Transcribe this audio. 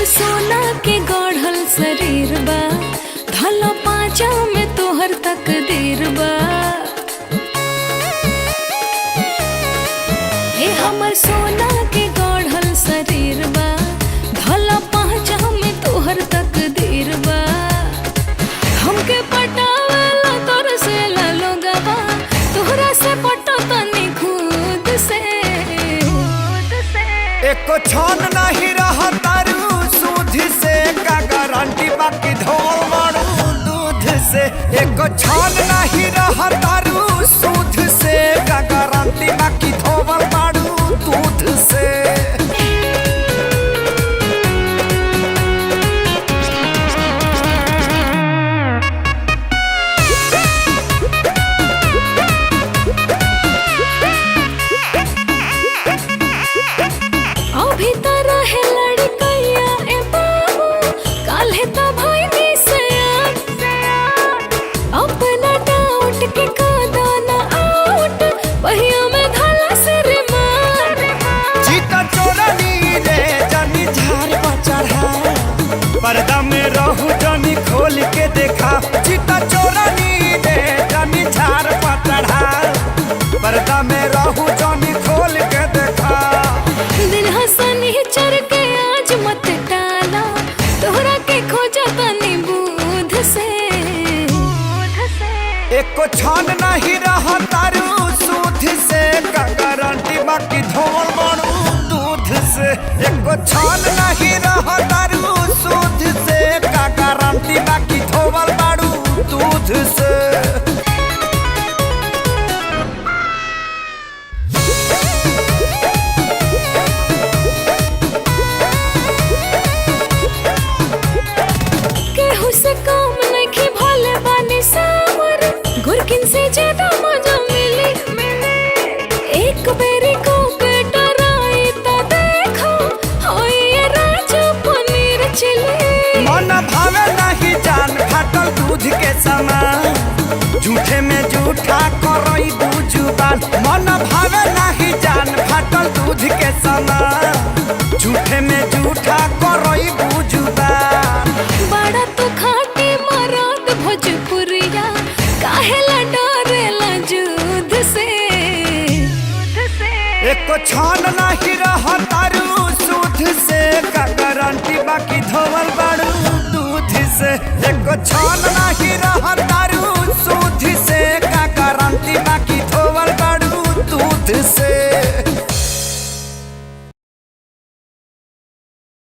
सोना के गढ़ल शरीर बा, धलो पाँचा में तोहर तकदीर बा। हे हमर सोना के गढ़ल शरीर बा, धलो पाँचा में तोहर तकदीर बा। हमके पटावेला तोर से लोगवा, तोहरा से पटो तनी खुद से। एको छन नहीं रहा तारू सूद से, का गारंटी बाकी धोल मारू दूध से। एको छन नहीं रहा तारू सूद से, का गारंटी बाकी धोल मारू दूध से। अभी तरह है लड़कैया ए बाबू, काल्हे तो भइनी से अपना डाउट के कादा ना आउट, पहिया में धाला से रे मार। जीता चोरनी रे जानी झार पर चढ़ा, पर्दा में रहू जानी खोल के देखा। जीता चोरनी रे जानी झार पर चढ़ा, पर्दा में रहू जानी खोल के देखा। दिन हंसनी चढ़ के आज मत टाला, तोहरा के खोजा तनी बूध से। एको छन नहीं रहा तारू सूद से, का गारंटी बाकी धोल मारू दूध से। एको छन नहीं रहा तारू सूद से, का गारंटी बाकी धोल मारू दूध से। केहू से काम नहीं भोले बानी सावर, गुरकिन से ज्यादा मजा मिली। एक बेरी को के डराई तो देखो, होई ये राजा पनीर चिली। मन भावे नहीं जान फाटल दूध के समान, झूठे में झूठा करई बुजुबान। मन भावे नहीं जान फाटल दूध के समान, झूठे में झूठा करई बुजुबान। बड़ा तो खाटी मराद भोजपुरिया, काहेला डरेला जुद से। एको छान नहीं रहा तारू सूद से, का गारंटी बाकी धोवल बारू दूध से। एको छान नहीं रहा तारू सूद से, का गारंटी बाकी धोवल बारू दूध से।